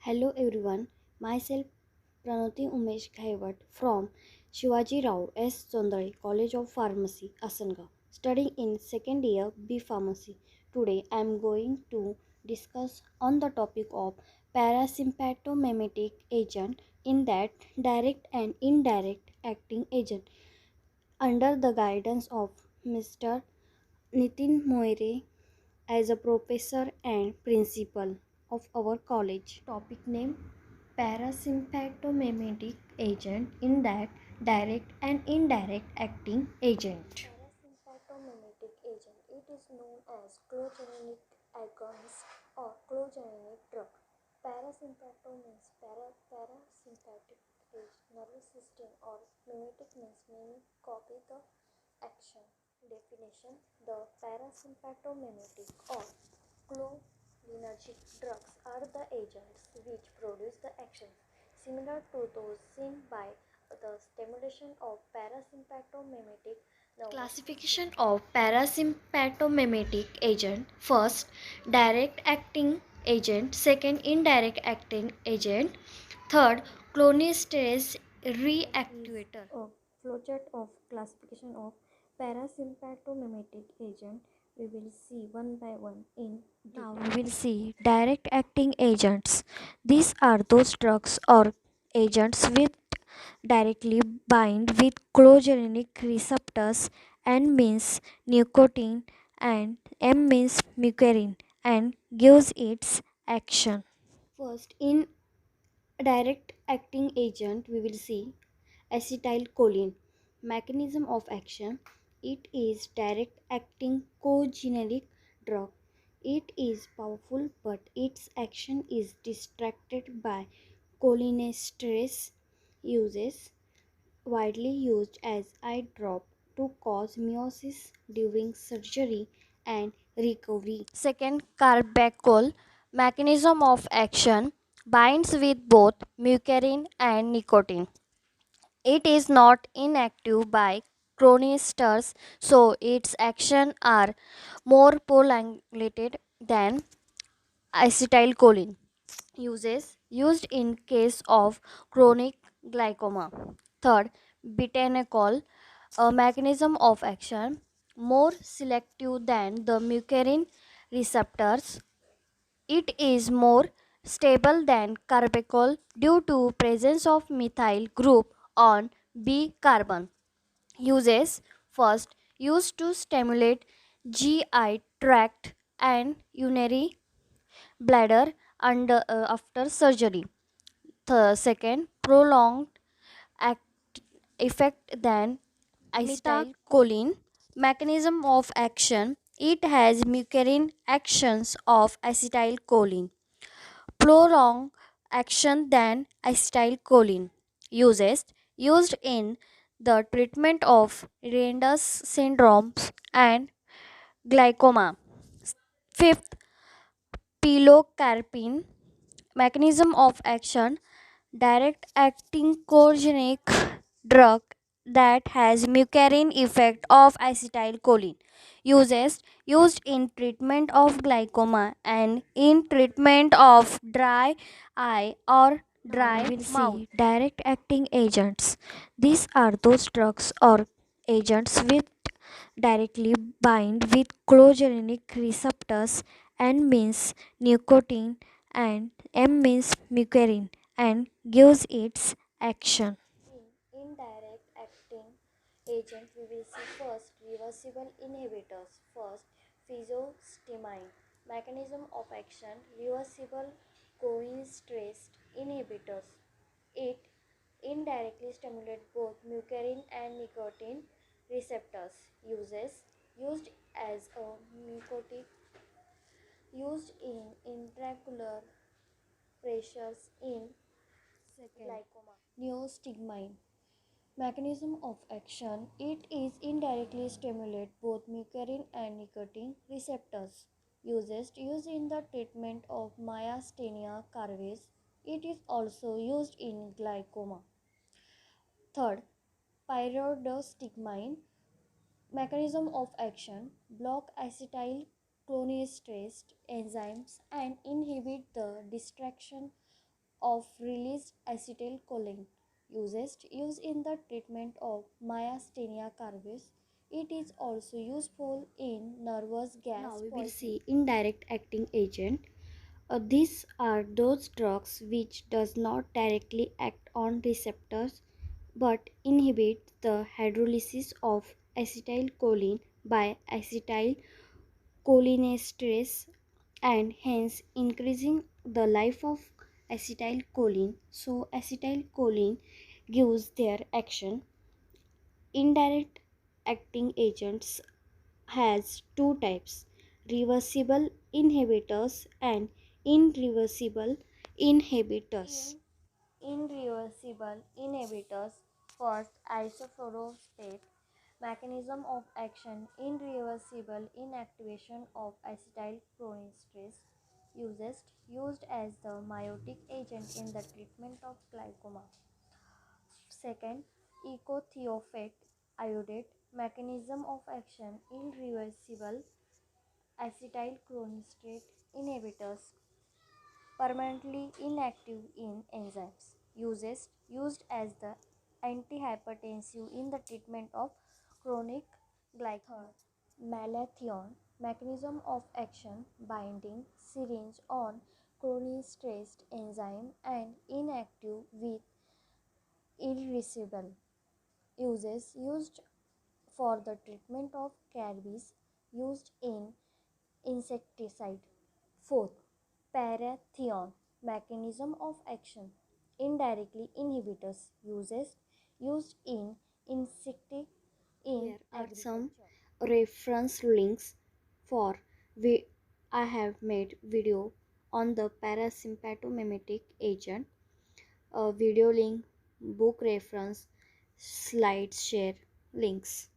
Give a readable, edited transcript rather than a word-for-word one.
Hello everyone, myself Pranoti Umesh Ghaywat from Shivajirao S. Jondhale College of Pharmacy, Asangaon, studying in second year B Pharmacy. Today I am going to discuss on the topic of parasympathomimetic agent, in that direct and indirect acting agent, under the guidance of Mr. Nitin Moire as a professor and principal of our college. Topic name: parasympathomimetic agent, in that direct and indirect acting agent. Parasympathomimetic agent, it is known as chlorogenic agonist or chlorogenic drug. Parasympatho means parasympathetic nervous system, or mimetic means mimic, copy the action. Definition: the parasympathomimetic or cholinergic drugs are the agents which produce the actions similar to those seen by the stimulation of parasympathomimetic nervous. Classification of parasympathomimetic agent: first, direct acting agent; second, indirect acting agent; third, cholinesterase reactivator. A flowchart of classification of parasympathomimetic agent we will see one by one in detail. Now we will see direct acting agents. These are those drugs or agents which directly bind with chlorogenic receptors. N means nicotine and M means mucarine, and gives its action. First, in direct acting agent we will see acetylcholine. Mechanism of action: it is direct acting co-generic drug. It is powerful, but its action is distracted by cholinesterase. Uses: widely used as eye drop to cause miosis during surgery and recovery. Second, carbachol. Mechanism of action: binds with both mucarine and nicotine. It is not inactive by cholinesterase, so its action are more prolonged than acetylcholine. Uses: used in case of chronic glaucoma. Third, butanoic. A mechanism of action: more selective than the mucarine receptors. It is more stable than carbachol due to presence of methyl group on B carbon. Uses: first, used to stimulate GI tract and urinary bladder after surgery. Second, prolonged effect than acetylcholine. Mechanism of action: it has mucarine actions of acetylcholine. Prolonged action than acetylcholine. Uses: used in the treatment of Reynauds syndromes and glaucoma. Fifth, pilocarpine. Mechanism of action: direct acting cholinergic drug that has mucarine effect of acetylcholine. Uses: used in treatment of glaucoma and in treatment of dry eye or dry We will mouth. see direct acting agents. These are those drugs or agents which directly bind with chlorogenic receptors. N means nicotine and M means mucarine, and gives its action. In indirect acting agent we will see first reversible inhibitors. First, physiostigmine. Mechanism of action: reversible cholinesterase inhibitors. It indirectly stimulates both mucarine and nicotine receptors. Uses: used as a mucotic, used in intraocular pressures in glaucoma. NEOSTIGMINE. Mechanism of action: it is indirectly stimulate both mucarine and nicotine receptors. Uses: used in the treatment of Myasthenia gravis. It is also used in glaucoma. Third, pyridostigmine. Mechanism of action: block acetylcholinesterase enzymes and inhibit the distraction of released acetylcholine used in the treatment of myasthenia gravis. It is also useful in nervous gas. Now we will see indirect acting agent. These are those drugs which does not directly act on receptors but inhibit the hydrolysis of acetylcholine by acetylcholinesterase and hence increasing the life of acetylcholine. So acetylcholine gives their action. Indirect acting agents has two types: reversible inhibitors and irreversible inhibitors. Irreversible inhibitors. First, isofluorophates. Mechanism of action: irreversible inactivation of acetylcholinesterase used as the miotic agent in the treatment of glaucoma. Second, ecothiophate iodate. Mechanism of action: irreversible acetylcholinesterase inhibitors permanently inactive in enzymes used as the antihypertensive in the treatment of chronic glaucoma. MALATHION. Mechanism of action: binding serine on cholinesterase enzyme and inactive with irreversible uses used for the treatment of gravis used in insecticide. Fourth, Parasympathomimetic mechanism of action: indirectly inhibitors used in insectic in Here are some reference links for we I have made video on the parasympathomimetic agent, a video link, book reference, slide share links.